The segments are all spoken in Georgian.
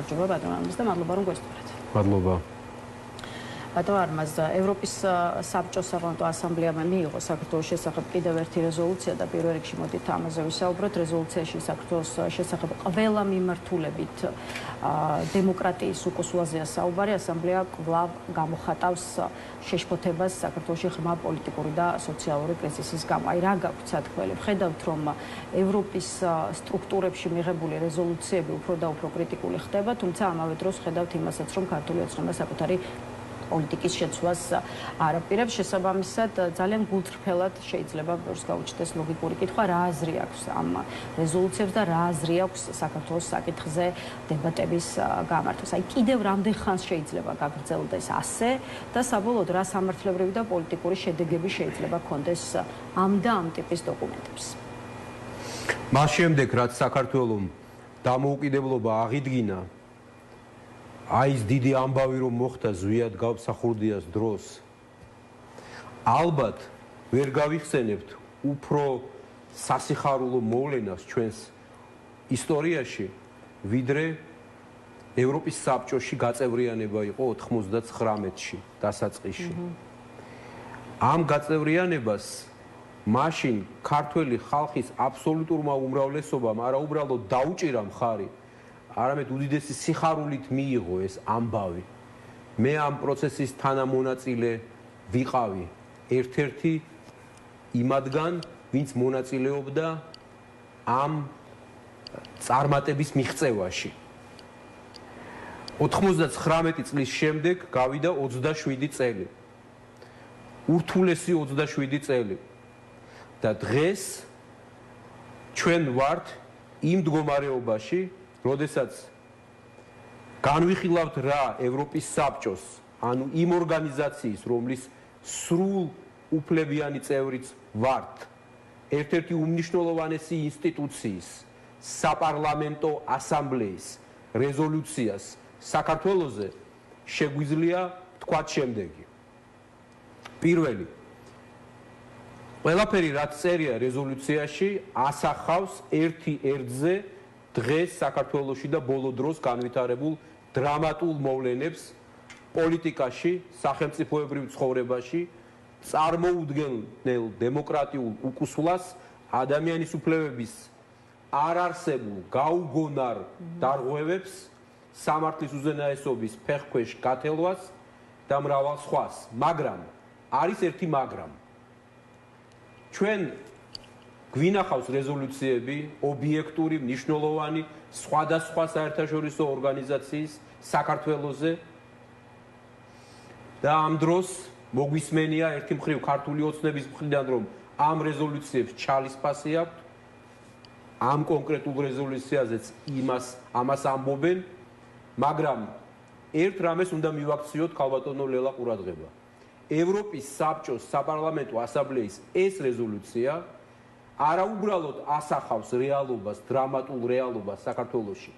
გამარჯობა ბატონ არმაზ და მადლობა რომ გვესწრებთ. მადლობა. ბატონ არმაზ, ევროპის საბჭოს სახელმწიფო ასამბლეამ მიიღო საქართველოს შესახებ კიდევ ერთი რეზოლუცია და პირველ რიგში მოდით ამაზე ვისაუბროთ. რეზოლუციაში საქართველოს შესახებ ყველა მიმართულებით დემოკრატიის უკუსურვაზეა საუბარი. ასამბლეა კვლავ გამოხატავს შეშფოთებას საქართველოში ღრმა პოლიტიკური და სოციალური კრიზისის გამო. აი რა გაქვთ სათქმელი? ხედავთ რომ ევროპის სტრუქტურებში მიღებული რეზოლუციები უფრო და უფრო კრიტიკული ხდება, თუმცა ამავე დროს ხედავთ იმასაც, რომ ქართული ოცნება საკუთარი პოლიტიკის შეცვლას არ აპირებს. შესაბამისად, ძალიან გულწრფელად შეიძლება ბევრს გაუჩნდეს ლოგიკური კითხვა, რა აზრი აქვს ამ რეზოლუციებს და რა აზრი აქვს საქართველოს საკითხზე დებატების გამართვას. აი კიდევ რამდენ ხანს შეიძლება გაგრძელდეს ასე და საბოლოოდ რა სამართლებრივი და პოლიტიკური შედეგები შეიძლება ქონდეს ამ და ამ ტიპის დოკუმენტებს. მას შემდეგ, რაც საქართველოს დამოუკიდებლობა აღიდგინა, აი ეს დიდი ამბავი რომ მოხდა ზვიად გავსახურდიას დროს, ალბათ ვერ გავიხსენებთ უფრო სასიხარულო მოვლენას ჩვენს ისტორიაში, ვიდრე ევროპის საბჭოში გაწევრიანება იყო 99-ში დასაწყისში. ამ გაწევრიანებას მაშინ ქართველი ხალხის აბსოლუტურმა უმრავლესობამ არა უბრალოდ დაუჭირა მხარი, არამედ უდიდესი სიხარულით მიიღო ეს ამბავი. მე ამ პროცესის თანამონაწილე ვიყავი, ერთ-ერთი იმადგან, ვინც მონაწილეობდა ამ წარმატების მიღწევაში. 99 წლის შემდეგ გავიდა 27 წელი. ურთულესი 27 წელი. და დღეს ჩვენ ვართ იმ მდგომარეობაში, როდესაც განვიხილავთ რა ევროპის საბჭოს, ანუ იმ ორგანიზაციის, რომლის სრულ უფლებიანი წევრიც ვართ, ერთ-ერთი უმნიშვნელოვანესი ინსტიტუციის, საპარლამენტო ასამბლეის რეზოლუციას საქართველოზე შეგვიძლია თქვათ შემდეგი. პირველი, ყველაფერი რაც წერია რეზოლუციაში ასახავს ერთი ერთზე დღეს საქართველოში და ბოლო დროს განვითარებულ დრამატულ მოვლენებს პოლიტიკაში, სახელმწიფოებრივ ცხოვრებაში, წარმოუდგენელ დემოკრატიულ უკუსვლას, ადამიანის უფლებების არარსებულ გაუგონარ დარღვევებს, სამართლის უზენაესობის ფეხქვეშ გათელვას და მრავალ სხვას. მაგრამ არის ერთი მაგრამ. ჩვენ გვინახავს რეზოლუციები, ობიექტური, მნიშვნელოვანი, სხვადასხვა საერთაშორისო ორგანიზაციის საქართველოზე და ამ დროს მოგვისმენია ერთი მხრივ ქართული ოცნების მხრიდან, რომ ამ რეზოლუციებს ჩალისფასი აქვთ, ამ კონკრეტულ რეზოლუციაზეც ამას ამბობენ, მაგრამ ერთ რამეს უნდა მივაქციოთ ქალბატონო ლელა ყურადღება. ევროპის საბჭოს საპარლამენტო ასამბლეის ეს რეზოლუცია არა უბრალოდ ასახავს რეალობას, დრამატულ რეალობას საქართველოში,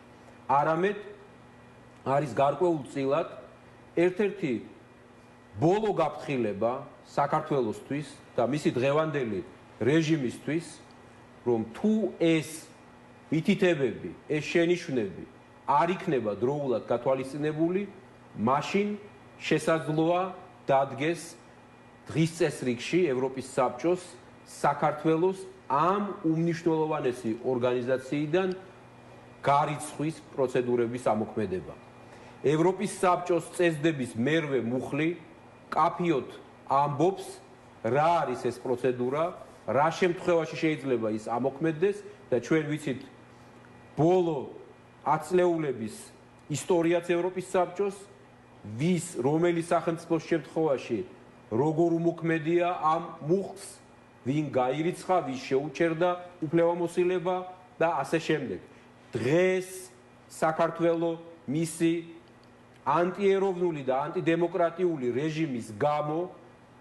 არამედ არის გარკვეულწილად ერთ-ერთი ბოლო გაფრთხილება საქართველოსთვის და მისი დღევანდელი რეჟიმისთვის, რომ თუ ეს მითითებები, ეს შენიშვნები არ იქნება დროულად გათვალისწინებული, მაშინ შესაძლოა დადგეს დღის წესრიგში ევროპის საბჭოს საქართველოს ამ უმნიშვნელოვანესი ორგანიზაციიდან გარიცხვის პროცედურების ამოქმედება. ევროპის საბჭოს წესდების მერვე მუხლი კაფიოდ ამბობს, რა არის ეს პროცედურა, რა შემთხვევაში შეიძლება ის ამოქმედდეს და ჩვენ ვიცით ბოლო ათწლეულების ისტორიაც ევროპის საბჭოს, რომელი სახელმწიფოს შემთხვევაში როგორ უმოქმედია ამ მუხლს, ვინ გაირიცხა, ვის შეუჩერდა უფლებამოსილება და ასე შემდეგ. დღეს საქართველო მისი ანტიეროვნული და ანტიდემოკრატიული რეჟიმის გამო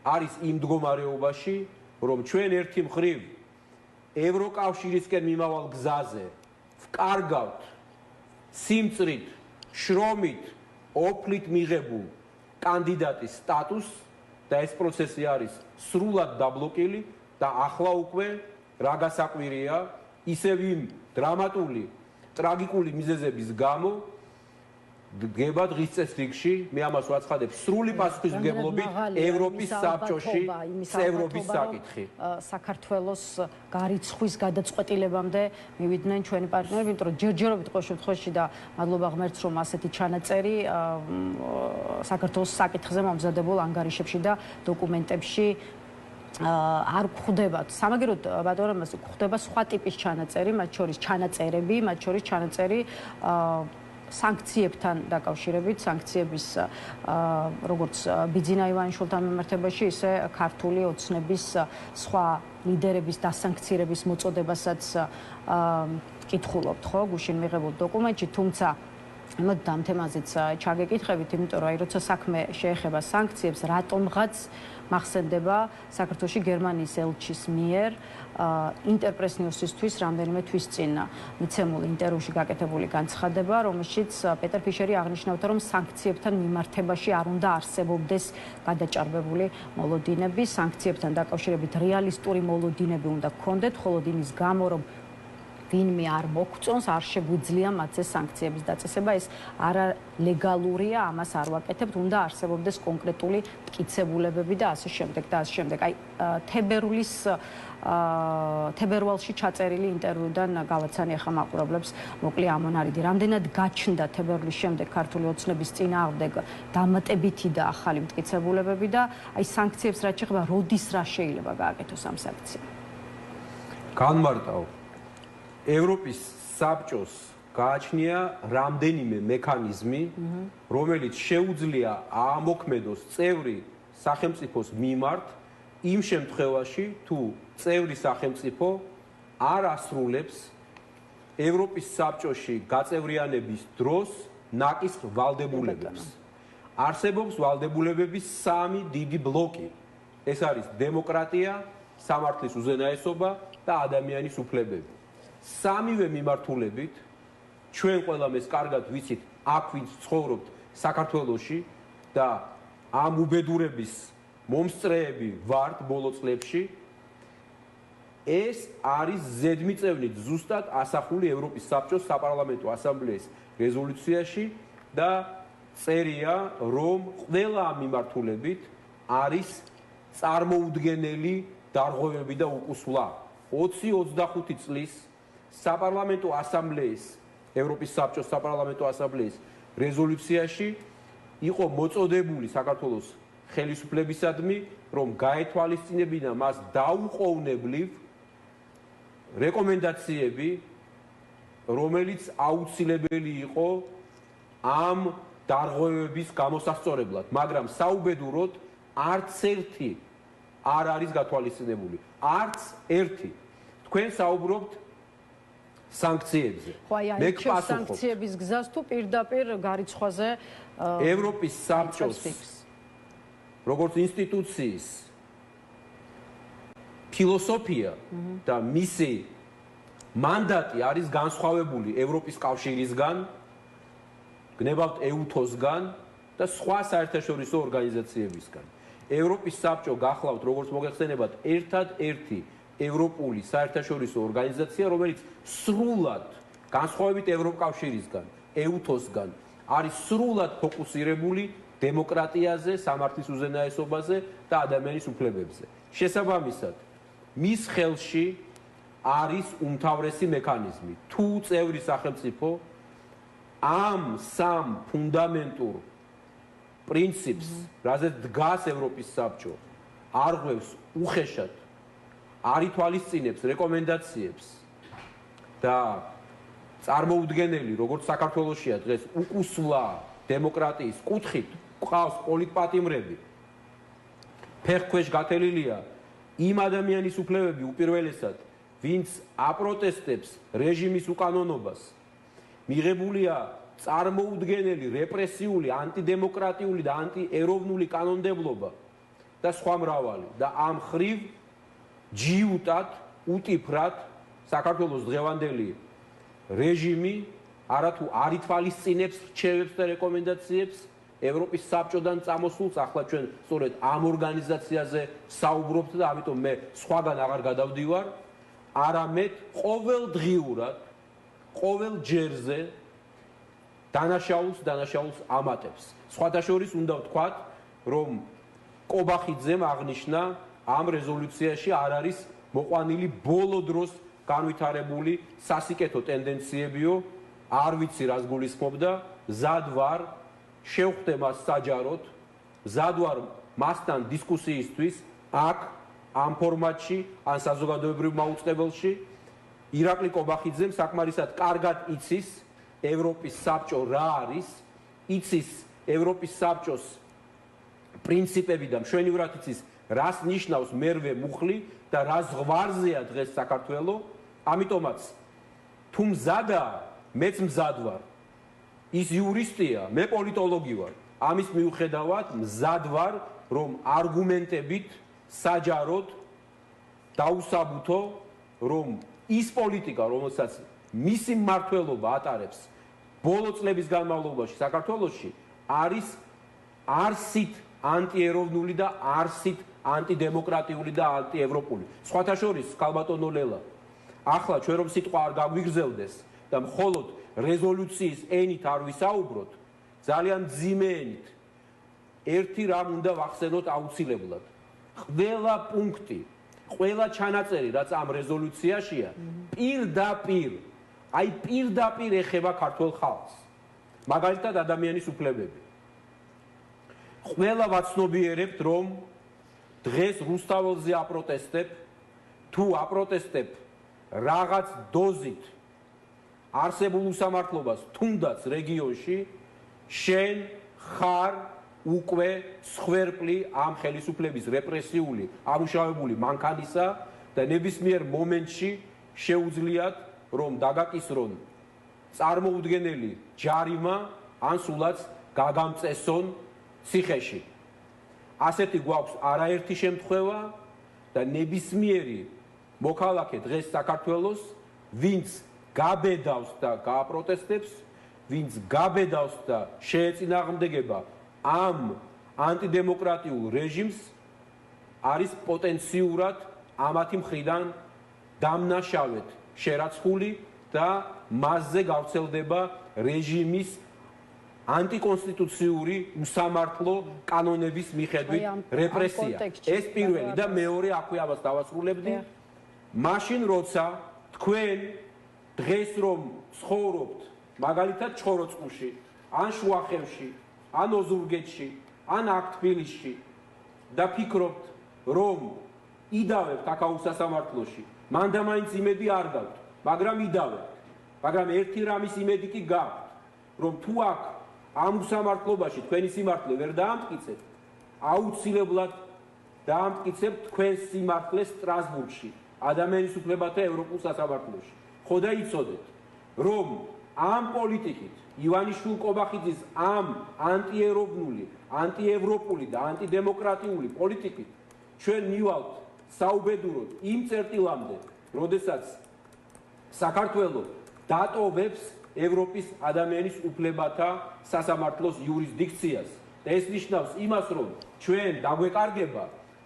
არის იმ მდგომარეობაში, რომ ჩვენ ერთი მხრივ ევროკავშირისკენ მიმავალ გზაზე ვკარგავთ სიმწრით, შრომით, ოფლით მიღებულ კანდიდატის სტატუსს და ეს პროცესი არის სრულად დაბლოკილი და ახლა უკვე რა გასაკვირია, ისევ იმ დრამატული, ტრაგიკული მიზეზების გამო დგება დღის წესრიგში, მე ამას ვაცხადებ სრული პასუხისმგებლობით ევროპის საბჭოში წევრობის საკითხი. საქართველოს გარიცხვის გადაწყვეტილებამდე მივიდნენ ჩვენი პარტნიორები, იმიტომ რომ ჯერჯერობით ყოველ შემთხვევაში და მადლობა ღმერთს რომ ასეთი ჩანაწერი საქართველოს საკითხზე მომზადებულ ანგარიშებში და დოკუმენტებში არ გვხვდება. სამაგეროდ ბატონო მას გვხვდება სხვა ტიპის ჩანაწერი, მათ შორის ჩანაწერები, მათ შორის ჩანაწერი სანქციებთან დაკავშირებით, სანქციების როგორც ბიძინა ივანიშვილთან მიმართებაში, ისე ქართული ოცნების სხვა ლიდერების დასანქცირების მოწოდებასაც კითხულობთ, ხო, გუშინ მიღებულ დოკუმენტში, თუმცა მოდ ამ თემაზეც ჩაგეკითხებით, იმიტომ რომ როცა საქმე შეეხება სანქციებს, რატომღაც მახსენდება საქართველოში გერმანიის ელჩის მიერ ინტერპრეს ნიუსისთვის რამდენიმე თვის წინ მიცემულ ინტერვიუში გაკეთებული განცხადება, რომელშიც პეტერ ფიშერი აღნიშნავდა, რომ სანქციებთან მიმართებაში არ უნდა არსებობდეს გადაჭარბებული მოლოდინები, სანქციებთან დაკავშირებით რეალისტური მოლოდინები უნდა გქონდეთ, ხოლო იმის გამო, რომ ვინმე არ მოგწონს, არ შეგვიძლია მათზე სანქციების დაწესება, ეს არალეგალურია, ამას არ ვაკეთებთ, უნდა არსებობდეს კონკრეტული მტკიცებულებები და ასე შემდეგ და ასე შემდეგ. აი თებერვალში ჩაწერილი ინტერვიუდან გავაცანი ახლა მაყურებლებს მოკლე ამონარიდი. რამდენად გაჩნდა თებერვლის შემდეგ ქართული ოცნების წინააღმდეგ დამატებითი და ახალი მტკიცებულებები და აი სანქციებს რაც შეეხება, როდის რა შეიძლება გააკეთოს ამ სანქციამ? განმარტავ ევროპის საბჭოს გააჩნია რამდენიმე მექანიზმი, რომელიც შეუძლია ამოქმედოს წევრი სახელმწიფოს მიმართ იმ შემთხვევაში, თუ წევრი სახელმწიფო არ ასრულებს ევროპის საბჭოში გაწევრიანების დროს ნაკის ვალდებულებებს. არსებობს ვალდებულებების სამი დიდი ბლოკი. ეს არის დემოკრატია, სამართლის უზენაესობა და ადამიანის უფლებები. სამივე მიმართულებით ჩვენ ყველამ ეს კარგად ვიცით, აქ ვინც ცხოვრობთ საქართველოში და ამ უბედურების მომსწრეები ვართ ბოლო წლებში, ეს არის ზედმიწევნით ზუსტად ასახული ევროპის საბჭოს საპარლამენტო ასამბლეის რეზოლუციაში და წერია, რომ ყველა ამ მიმართულებით არის წარმოუდგენელი დარღვევები და უკუსვლა. 20-25 წლის საპარლამენტო ასამბლეის, ევროპის საბჭოს საპარლამენტო ასამბლეის რეზოლუციაში იყო მოწოდებული საქართველოს ხელისუფლებისადმი, რომ გაეთვალისწინებინა მას დაუყოვნებლივ რეკომენდაციები, რომელიც აუცილებელი იყო ამ დარღვევების გამოსასწორებლად, მაგრამ საუბედუროდ არც ერთი არ არის გათვალისწინებული. არც ერთი. თქვენ საუბრობთ სანქციებზე. მე გპასუხობ სანქციების გზას თუ პირდაპირ გარიცხვაზე ევროპის საბჭოს როგორც ინსტიტუციის ფილოსოფია და მისი მანდატი არის განსხვავებული ევროპის კავშირისგან, გნებავთ EUTOS-გან და სხვა საერთაშორისო ორგანიზაციებისგან. ევროპის საბჭო გახლავთ, როგორც მოგეხსენებათ, ერთადერთი ევროპული საერთაშორისო ორგანიზაცია, რომელიც სრულად განსხვავებით ევროკავშირისგან, EUTOS-გან, არის სრულად ფოკუსირებული დემოკრატიაზე, სამართლის უზენაესობაზე და ადამიანის უფლებებზე. შესაბამისად, მის ხელში არის უმთავრესი მექანიზმი. თუ წევრი სახელმწიფო ამ სამ ფუნდამენტურ პრინციპს, რაზეც დგას ევროპის საბჭო, არღვევს უხეშად, არ ითვალისწინებს რეკომენდაციებს და წარმოუდგენელი, როგორც საქართველოშია დღეს, უკუსვლა დემოკრატიის კუთხით, ყავს პოლიტპატიმრები, ფეხქვეშ გათელილია იმ ადამიანის უფლებები უპირველესად, ვინც აპროტესტებს რეჟიმის უკანონობას, მიღებულია წარმოუდგენელი რეპრესიული, ანტიდემოკრატიული და ანტიეროვნული კანონმდებლობა და სხვა მრავალი და ამ ხრივ ჯიუტად, უტიფრად საქართველოს დღევანდელი რეჟიმი არათუ არ ითვალისწინებს რჩევებს და რეკომენდაციებს ევროპის საბჭოდან წამოსულს, ახლა ჩვენ სწორედ ამ ორგანიზაციაზე საუბრობთ და ამიტომ მე სხვაგან აღარ გადავდივარ, არამედ ყოველდღიურად, ყოველ ჯერზე დანაშაულს ამატებს. სხვათა შორის უნდა ვთქვათ, რომ კობახიძემ აღნიშნა ამ რეზოლუციაში არ არის მოყვანილი ბოლო დროს განვითარებული სასიკეთო ტენდენციებიო, არ ვიცი რას გულისხმობდა, მზად ვარ შევხვდე მას საჯაროდ, მზად ვარ მასთან დისკუსიისთვის აქ ამ ფორმატში, ან საზოგადოებრივ მაუწყებელში. ირაკლი კობახიძემ საკმარისად კარგად იცის ევროპის საბჭო რა არის, იცის ევროპის საბჭოს პრინციპები და მშვენივრად იცის რას ნიშნავს მერვე მუხლი და რა ზღვარზეა დღეს საქართველო. ამიტომაც თუ მზადაა, მეც მზად ვარ. ის იურისტია, მე პოლიტოლოგი ვარ. ამის მიუხედავად მზად ვარ, რომ არგუმენტებით საჯაროდ დაუსაბუთო, რომ ის პოლიტიკა, რომელსაც მისი მმართველობა ატარებს ბოლო წლების განმავლობაში საქართველოში, არის არსით ანტიეროვნული და არსით ანტიდემოკრატიული და ანტიევროპული. სხვათა შორის, ქალბატონო ლელა, ახლა ჩვენ რომ სიტყვა არ გაგვიგრძელდეს და მხოლოდ რეზოლუციის ენით არ ვისაუბროთ, ძალიან მძიმე ენით, ერთი რამ უნდა ვახსენოთ აუცილებლად. ყველა პუნქტი, ყველა ჩანაწერი, რაც ამ რეზოლუციაშია, პირდაპირ ეხება ქართულ ხალხს. მაგალითად, ადამიანის უფლებები. ყველა ვაცნობიერებთ, რომ დღეს რუსთაველზე აპროტესტებ, თუ აპროტესტებ რაღაც დოზით არსებულ უსამართლობას, თუნდაც რეგიონში, შენ ხარ უკვე სხვერპლი ამ ხელისუფლების რეპრესიული, ამუშავებული მანქანისა და ნებისმიერ მომენტში შეუძლიათ, რომ დაგაკისრონ წარმოუდგენელი ჯარიმა, ან სულაც გაგამწესონ ციხეში. ასეთი გვაქვს არაერთი შემთხვევა და ნებისმიერი მოქალაქე დღეს საქართველოს, ვინც გაბედავს და გააპროტესტებს, ვინც გაბედავს და შეეწინააღმდეგება ამ ანტიდემოკრატიულ რეჟიმს, არის პოტენციურად ამათი მხრიდან დამნაშავედ შერაცხული და მასზე გავრცელდება რეჟიმის ანტიკონსტიტუციური უსამართლო კანონების მიხედვით რეპრესია. ეს პირველი და მეორე, აქვე ამას დავასრულებდი. მაშინ როცა თქვენ დღეს რომ ცხოვრობთ მაგალითად ჩხოროწყუში, ან შუახევში, ან ოზურგეთში, ან აქ თბილისში და ფიქრობთ, რომ იდავებთ აქაუ სასამართლოში, მანდა მაინც იმედი არ გაქვთ, მაგრამ იდავებთ. მაგრამ ერთი რამის იმედი კი გაქვთ, რომ თუ აქ ამ უსამართლობაში თქვენი სიმართლე ვერ დაამტკიცებთ, აუცილებლად დაამტკიცებთ თქვენს სიმართლეს სტრასბურგში, ადამიანის უფლებათა ევროპულ სასამართლოში. ხო და იცოდეთ, რომ ამ პოლიტიკით, ივანიშვილ-კობახიძის ამ ანტიეროვნული, ანტიევროპული და ანტიდემოკრატიული პოლიტიკით ჩვენ მივალთ საუბედუროდ იმ წერტილამდე, როდესაც საქართველო დატოვებს ევროპის ადამიანის უფლებათა სასამართლოს იურისდიქციას. და ეს ნიშნავს იმას, რომ ჩვენ დაგვეკარგება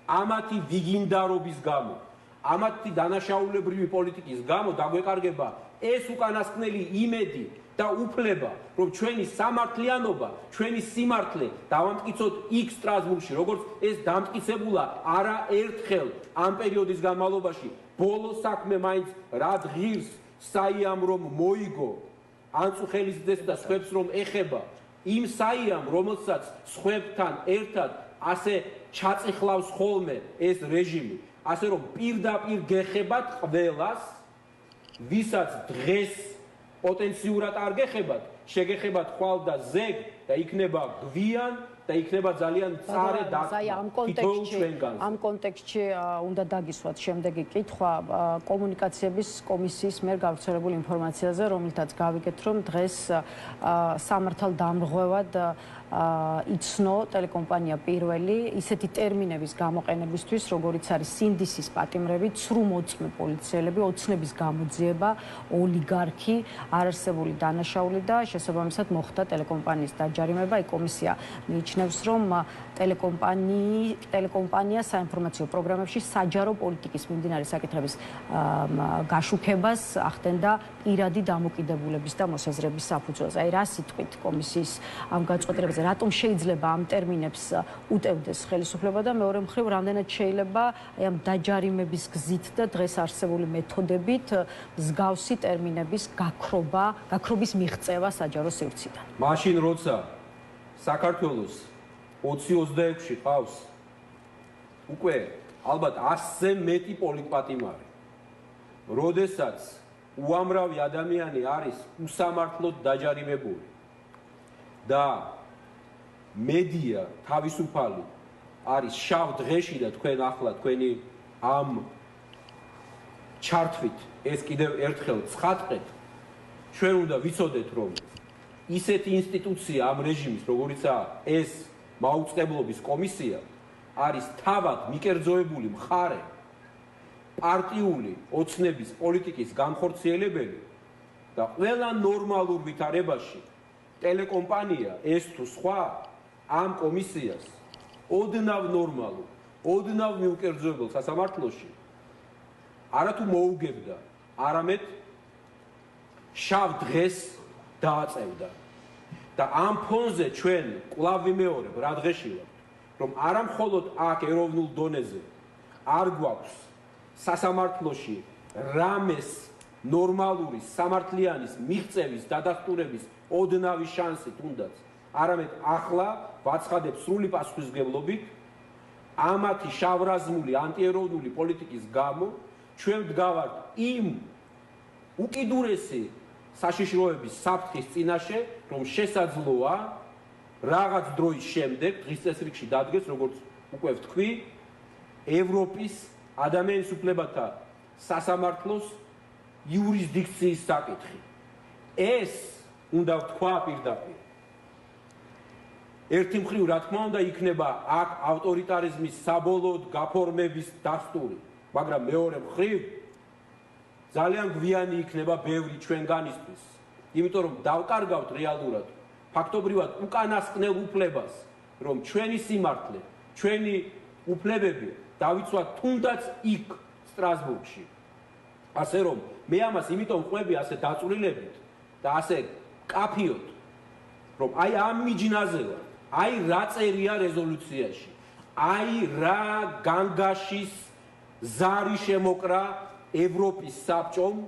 ამათი ვიგინდარობის გამო, ამათი დანაშაულებრივი პოლიტიკის გამო დაგვეკარგება ეს უკანასკნელი იმედი და უფლება, რომ ჩვენი სამართლიანობა, ჩვენი სიმართლე დავამტკიცოთ იქ სტრასბურგში, როგორც ეს დამტკიცებულა არა ერთხელ ამ პერიოდის განმავლობაში. ბოლო საქმე მაინც რა ღირს საიამ რომ მოიგო, ანწუხელისძეს და სხვებს რომ ეხება, იმ საიამ, რომელსაც სხვებთან ერთად ასე ჩაწიხლავს ხოლმე ეს რეჟიმი, ასე რომ პირდაპირ გეხებათ ყველას, ვისაც დღეს პოტენციურად არ გეხებათ, შეგეხებათ ხვალ და ზეგ და იქნება გვიან და იქნება ძალიან წარე დათმო. ამ კონტექსტში უნდა დაგისვათ შემდეგი კითხვა კომუნიკაციების კომისიის მიერ გავრცელებულ ინფორმაციაზე, რომელთაც გავიგეთ, რომ დღეს სამართალდამრღვევად იცნო ტელეკომპანია პირველი ისეთი ტერმინების გამოყენებისთვის, როგორიც არის სინდისის პატიმრები, ცრუ მოწმე პოლიციელები, ოცნების გამოძიება, ოლიგარქი, არარსებული დანაშაული და შესაბამისად მოხდა ტელეკომპანიის დაჯარიმება. კომისია მიიჩნევს, რომ ტელეკომპანია საინფორმაციო პროგრამებში საჯარო პოლიტიკის მიმდინარე საკითხების გაშუქებას ახდენდა პირადი დამოკიდებულების და მოსაზრების საფუძველზე. აი რა სიტყვით კომისიის ამ განწყობილებზე, რატომ შეიძლება ამ ტერმინებს უტევდეს ხელისუფლება და მეორე მხრივ რამდენად შეიძლება აი ამ დაჯარიმების გზით და დღეს არსებული მეთოდებით მსგავსი ტერმინების გაქრობის მიღწევა საჯარო სივრციდან. მაშინ როცა საქართველოს 2026-ში ყავს უკვე ალბათ 100-ზე მეტი პოლიტპატიმარი, როდესაც უამრავი ადამიანი არის უსამართლოდ დაჯარიმებული და მედია თავისუფალი არის შავ დღეში და თქვენ ახლა თქვენი ამ ჩართვით ეს კიდევ ერთხელ ცხადყეთ, ჩვენ უნდა ვიცოდეთ, რომ ისეთი ინსტიტუცია ამ რეჟიმის, როგორიცაა ეს მაუწყებლობის კომისია, არის თავად მიკერძოებული მხარე პარტიული ოცნების პოლიტიკის განხორციელებელი და ყველა ნორმალურ ვითარებაში ტელეკომპანია ეს თუ სხვა ამ კომისიას ოდნავ ნორმალურ, ოდნავ მიუკერძოებელ სასამართლოში არათუ მოუგებდა, არამედ შავ დღეს დააწევდა. და ამ ფონზე ჩვენ კვლავ ვიმეორებ, რა დღეში ვართ, რომ არა მხოლოდ აქ ეროვნულ დონეზე არ გვაქვს სასამართლოში რამეს ნორმალური სამართლიანის მიღწევის დადასტურების ოდნავი შანსი თუნდაც, არამედ ახლა ვაცხადებ სრული პასუხისმგებლობით ამათი შავრაზმული ანტიეროვნული პოლიტიკის გამო ჩვენ ვდგავართ იმ უკიდურესი საშიშროების საფრთხის წინაშე, რომ შესაძლოა რაღაც დროის შემდეგ დღის წესრიგში დადგეს, როგორც უკვე ვთქვი, ევროპის ადამიანის უფლებათა სასამართლოს იურისდიქციის საკითხი. ეს უნდა ვთქვა პირდაპირ. ერთი მხრივ, რა თქმა უნდა, იქნება აქ ავტორიტარიზმის საბოლოოდ გაფორმების დასტური, მაგრამ მეორე მხრივ ძალიან გვიანი იქნება ბევრი ჩვენგანისთვის, იმიტომ რომ დავკარგავთ რეალურად ფაქტობრივად უკანასკნელ უფლებას, რომ ჩვენი სიმართლე, ჩვენი უფლებები დავიცვათ თუნდაც იქ სტრასბურგში. ასე რომ მე ამას იმიტომ ყვები ასე დაწვრილებით და ასე კაფიოთ, რომ აი ამ მიჯნაზე ვარ, აი რა წერია რეზოლუციაში, აი რა განგაშის ზარი შემოკრა ევროპის საბჭომ,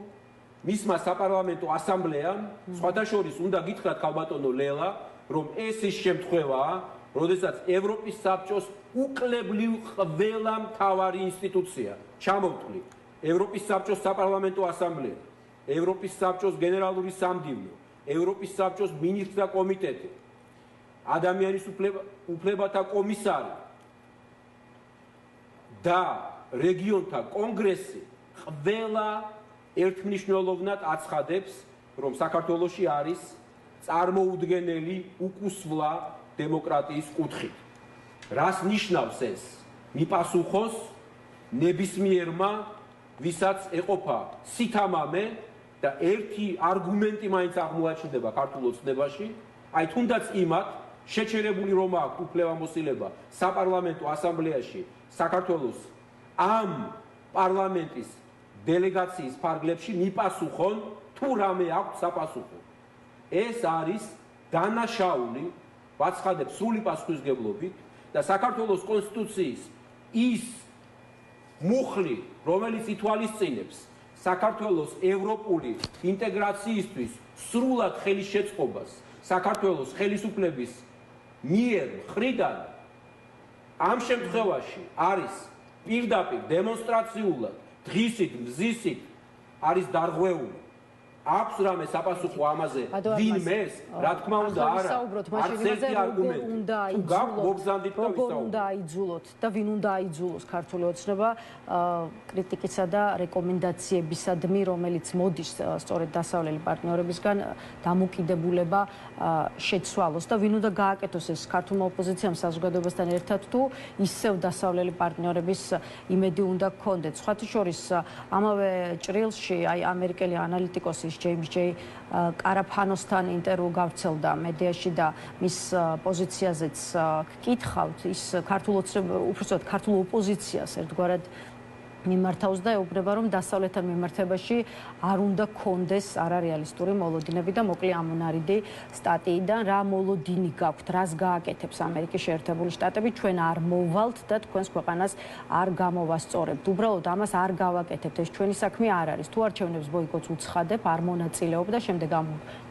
მისმა საპარლამენტო ასამბლეამ, სხვათა შორის უნდა გითხრათ ქალბატონო ლელა, რომ ეს ის შემთხვევაა, როდესაც ევროპის საბჭოს უკლებლივ ყველა მთავარი ინსტიტუცია ჩამოვთვლი, ევროპის საბჭოს საპარლამენტო ასამბლეა, ევროპის საბჭოს გენერალური სამდივნო, ევროპის საბჭოს მინისტრთა კომიტეტი, ადამიანის უფლებათა კომისარი და რეგიონთა კონგრესი ყველა ერთმნიშვნელოვნად აცხადებს, რომ საქართველოში არის წარმოუდგენელი უკუსვლა დემოკრატიის კუთხით. რას ნიშნავს ეს? მიპასუხოს ნებისმიერმა, ვისაც ეყოფა სითამამე და ერთი არგუმენტი მაინც აღმოაჩნდება ქართულ ოცნებაში, აი თუნდაც იმათ შეჩერებული რომ აქვს უფლებამოსილება საპარლამენტო ასამბლეაში საქართველოს ამ პარლამენტის დელეგაციის ფარგლებში მიპასუხონ თუ რამე აქვს საპასუხო. ეს არის დანაშაული, ვაცხადებ სრული პასუხისმგებლობით და საქართველოს კონსტიტუციის ის მუხლი, რომელიც ითვალისწინებს საქართველოს ევროპული ინტეგრაციისთვის სრულად ხელისშეწყობას საქართველოს ხელისუფლების მიერ მხრიდან ამ შემთხვევაში არის პირდაპირ დემონსტრაციულად დღისით, მზისით არის დარღვეული. აქვს რამე sapasukho ამაზე ვინმეს? რა თქმა უნდა არა. არც ერთი არგუმენტი. თუ გაქვთ მოგზანდით და ვისაუბროთ. როგორ უნდა აიძულოთ და ვინ უნდა აიძულოს ქართული ოცნება კრიტიკისა და რეკომენდაციებისადმი, რომელიც მოდის სწორედ დასავლელი პარტნიორებისგან დამოკიდებულება შეცვალოს და ვინ უნდა გააკეთოს ეს ქართულმა ოპოზიციამ საზოგადოებასთან ერთად თუ ისევ დასავლელი პარტნიორების იმედი უნდა გქონდეთ. სხვათა შორის ამავე ჭრილში აი ამერიკელი ანალიტიკოსი ჟურნალის ჯეიმს ჯეი კარაფანოსთან ინტერვიუ გავრცელდა მედიაში და მის პოზიციაზეც გკითხავთ, ის უпростоოდ ქართულ ოპოზიციას ერთგვარად მიმართავს და ეუბნება, რომ დასავლეთთან მიმართებაში არ უნდა კონდეს არარეალისტური მოლოდინები და მოკლე ამონარიდი სტატიიდან რა მოლოდინი გაქვთ, რას გააკეთებს ამერიკის შეერთებული შტატები, ჩვენ არ მოვალთ და თქვენს ქვეყანას არ გამოვასწორებთ. უბრალოდ ამას არ გავაკეთებთ, ეს ჩვენი საქმე არ არის. თუ არჩევნებს ბოიკოტს უცხადებ, არ მონაწილეობ და შემდეგ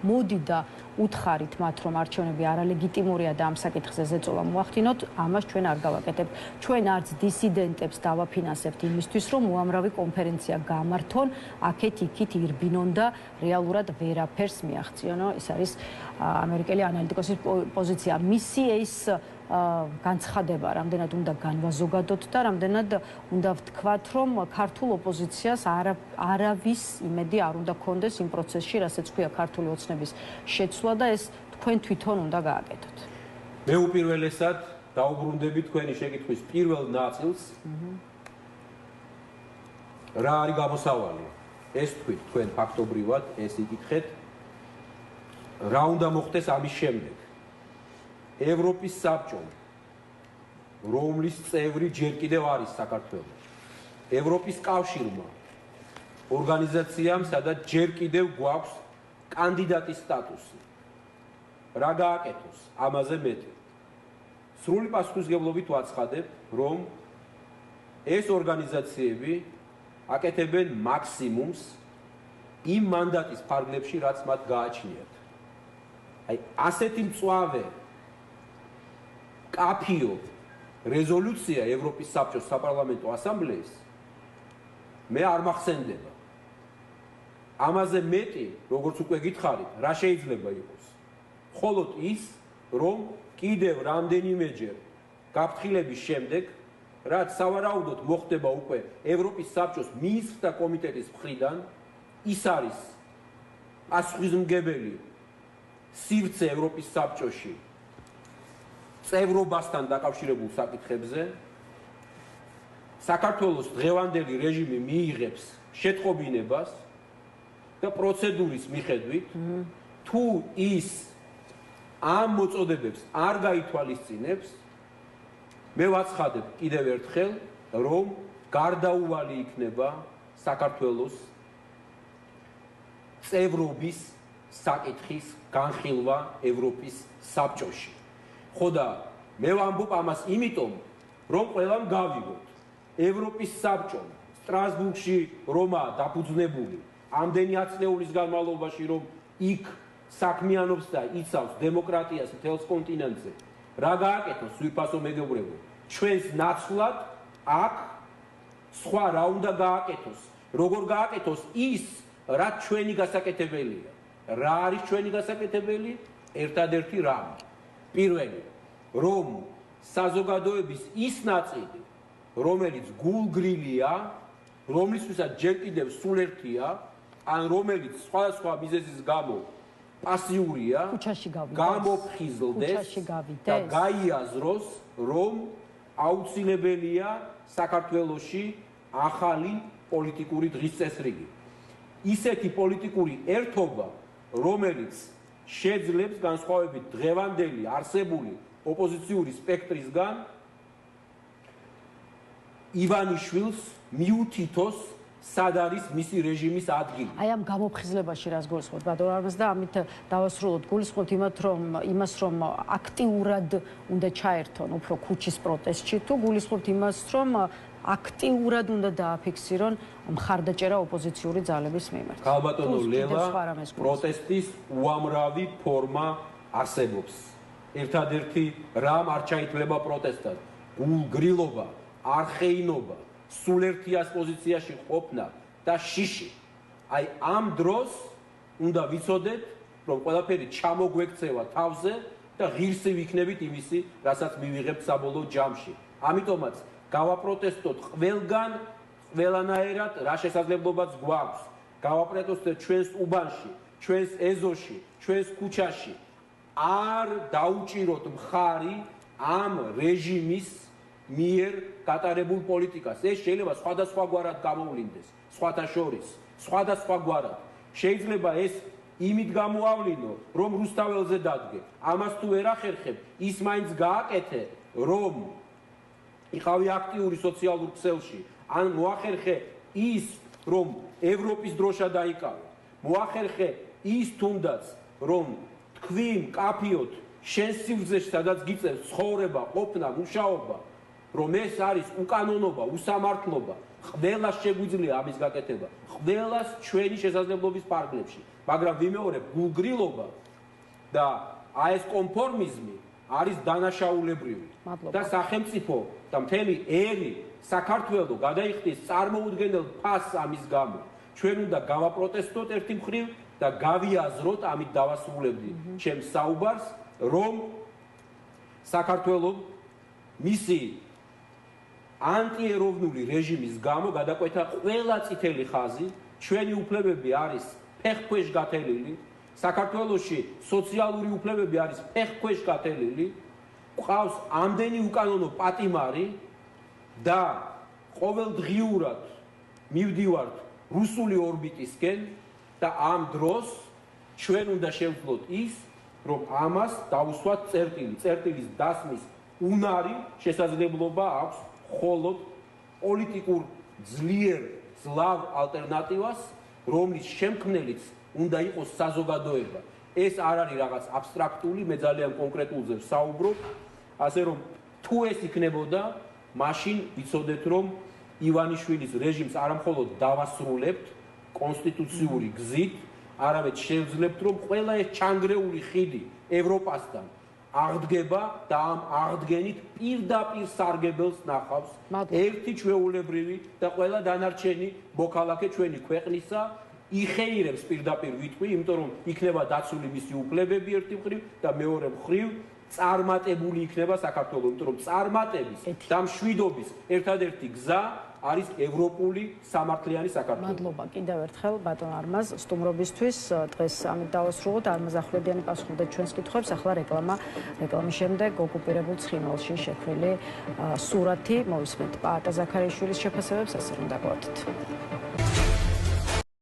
მოდი და უთხარით მათ, რომ არჩევნები არალეგიტიმურია და ამ საკითხზე ზეწოლა მოახდინოთ, ამას ჩვენ არ გავაკეთებთ. ჩვენ არც დისიდენტებს დავაფინანსებთ იმისთვის, რომ უამრავი კონფერენცია გამართონ, აქეთ-იქით ირბინონ და რეალურად ვერაფერს მიაღწიონ. ეს არის ამერიკელი ანალიტიკოსის პოზიცია. მისი ეს განცხადება რამდენად უნდა განვაზოგადოთ და რამდენად უნდა ვთქვათ, რომ ქართულ ოპოზიციას არავის იმედი არ უნდა კონდეს იმ პროცესში, რასაც ქვია ქართული ოცნების შეცვლა და ეს თქვენ თვითონ უნდა გააკეთოთ. მე უპირველესად დაუბრუნდები თქვენი შეკითხვის პირველ ნაწილს. რა არის გამოსავალი? ეს თქვით თქვენ ფაქტობრივად, ეს იკითხეთ. რა უნდა მოხდეს ამის შემდეგ? ევროპის საბჭომ, რომლის წევრი ჯერ კიდევ არის საქართველოს, ევროპის კავშირმა, ორგანიზაციამ, სადაც ჯერ კიდევ გვაქვს კანდიდატის სტატუსი. რა გააკეთოს ამაზე მეტი? სრული პასუხისმგებლობით ვაცხადებ, რომ ეს ორგანიზაციები აკეთებენ მაქსიმუმს იმ მანდატის ფარგლებში, რაც მათ გააჩნიათ. აი, ასეთი მწვავე კაფიო რეზოლუცია ევროპის საბჭოს საპარლამენტო ასამბლეის მე არ მახსენდება. ამაზე მეტი, როგორც უკვე გითხარით, რა შეიძლება იყოს? მხოლოდ ის, რომ კიდევ რამდენიმეჯერ გაფრთხილების შემდეგ, რაც სავარაუდოდ მოხდება უკვე ევროპის საბჭოს მინისტრთა კომიტეტის მხრიდან, ის არის პასუხისმგებელი სივრცე ევროპის საბჭოში წევრობასთან დაკავშირებულ საკითხებზე. საქართველოს დღევანდელი რეჟიმი მიიღებს შეტყობინებას და პროცედურის მიხედვით, თუ ის ამ მოწოდებებს არ გაითვალისწინებს, მე ვაცხადებ კიდევ ერთხელ, რომ გარდაუვალი იქნება საქართველოს წევრობის საკითხის განხილვა ევროპის საბჭოში. ხო და მე ვამბობ ამას იმიტომ, რომ ყველამ გავიგოთ. ევროპის საბჭომ სტრასბურგში რომაა დაფუძნებული ამდენი ათწლეულის განმავლობაში, რომ იქ საქმიანობს და იცავს დემოკრატიას მთელს კონტინენტზე. რა გააკეთოს სვიფასო მეგობრებო? ჩვენს ნაცვლად აქ სხვა რა უნდა გააკეთოს? როგორ გააკეთოს ის, რაც ჩვენი გასაკეთებელია? რა არის ჩვენი გასაკეთებელი? ერთადერთი რამ. პირველი, რომ საზოგადოების ის ნაწილი, რომელიც გულგრილია, რომლისთვისაც ჯერ კიდევ სულ ერთია, ან რომელიც სხვადასხვა მიზეზის გამო პასიურია, გამოფხიზლდეს და გაიაზროს, რომ აუცილებელია საქართველოში ახალი პოლიტიკური დღის წესრიგი. ისეთი პოლიტიკური ერთობა, რომელიც შეძლებს განსხვავებით დღევანდელი არსებული ოპოზიციური სპექტრისგან ივანიშვილს მიუთითოს სად არის მისი რეჟიმის ადგილი. აი ამ გამოფხიზლებაში რას გულისხმობთ, ბატონ არმაზ და ამით დავასრულოთ. გულისხმობთ იმას, რომ აქტიურად უნდა ჩაერთონ უფრო ქუჩის პროტესტში, თუ გულისხმობთ იმას, რომ აქტიურად უნდა დააფიქსირონ მხარდაჭერა ოპოზიციური ძალების მიმართ. ქალბატონო ლელა, პროტესტის უამრავი ფორმა არსებობს. ერთადერთი რამ არ ჩაითვლება პროტესტად? გულგრილობა, არხეინობა, სულერთიას პოზიციაში ყოფნა და შიში. აი ამ დროს უნდა ვიცოდეთ, რომ ყველაფერი ჩამოგვექცევა თავზე და ღირსი ვიქნებით იმისი, რასაც მივიღებთ საბოლოო ჯამში. ამიტომაც გავაპროტესტოთ ყველგან, ყველანაირად, რა შესაძლებლობაც გვაქვს. გავაპროტესტოთ ჩვენს უბანში, ჩვენს ეზოში, ჩვენს ქუჩაში. არ დაუჭიროთ მხარი ამ რეჟიმის მიერ გატარებულ პოლიტიკას. ეს შეიძლება სხვადასხვაგვარად გამოვლინდეს, სხვათა შორის, სხვადასხვაგვარად. შეიძლება ეს იმით გამოავლინო, რომ რუსთაველზე დადგე. ამას თუ ვერ ახერხებ, ის მაინც გააკეთე, რომ იყავი აქტიური სოციალურ ქსელში, ან მოახერხე ის, რომ ევროპის დროშა დაიკავე. მოახერხე ის თუნდაც, რომ თქვი მკაფიოდ შენ სივრცეში, სადაც გიწევს ცხოვრება, ყოფნა, მუშაობა, რომ ეს არის უკანონობა, უსამართლობა, ყველას შეგვიძლია ამის გაკეთება, ყველას ჩვენი შესაძლებლობის ფარგლებში, მაგრამ ვიმეორებ, გულგრილობა და ეს კონფორმიზმი არის დანაშაულებრივი და სახელმწიფო და მთელი ერი საქართველოს გადაიხდის წარმოუდგენელ ფასს ამის გამო. ჩვენ უნდა გავაპროტესტოთ ერთი მხრივ და გავიაზროთ, ამით დავასრულებდი ჩემს საუბარს, რომ საქართველოს მისი ანტიეროვნული რეჟიმის გამო გადაკვეთა ყველა წითელი ხაზი, ჩვენი უფლებები არის ფეხქვეშ გათელილი, საქართველოში სოციალური უფლებები არის ფეხქვეშ გათელილი, ყავს ამდენი უკანონო პატიმარი და ყოველდღიურად მივდივართ რუსული ორბიტისკენ და ამ დროს ჩვენ უნდა შევძლოთ ის, რომ ამას დავუსვათ წერტილი, წერტილის დასმის უნარი შესაძლებლობა აქვს მხოლოდ პოლიტიკურ ძლიერ ძლავ ალტერნატივას, რომლის შემქმნელიც უნდა იყოს საზოგადოება. ეს არ არის რაღაც აბსტრაქტული, მე ძალიან კონკრეტულზე ვსაუბრობ, ასე რომ თუ ეს იქნებოდა, მაშინ ვიცოდეთ, რომ ივანიშვილის რეჟიმს არამხოლოდ დავასრულებთ კონსტიტუციური გზით, არამედ შევძლებთ, რომ ყველა ეს ჩანგრეული ხიდი ევროპასთან აღდგება და ამ აღდგენით პირდაპირ სარგებელს ნახავს ერთი ჩვეულებრივი და ყველა დანარჩენი მოქალაქე ჩვენი ქვეყნისა იხეირებს პირდაპირ ვიტყვი, იმიტომ რომ იქნება დაცული მისი უფლებები ერთი მხრივ და მეორე მხრივ წარმატებული იქნება საქართველო, იმიტომ რომ წარმატების და მშვიდობის ერთადერთი გზა არის ევროპული სამართლიანი საქართველო. მადლობა კიდევ ერთხელ ბატონ არმაზ სტუმრობისთვის. დღეს ამით დავასრულოთ. არმაზ ახვლედიანი პასუხობდა ჩვენს კითხვებს. ახლა რეკლამის შემდეგ ოკუპირებულ ცხინვალში შექმნილი სურათი მოვისმენთ პაატა ზაქარიშვილის შეფასებებს, ასე რომ დაგვაქვს.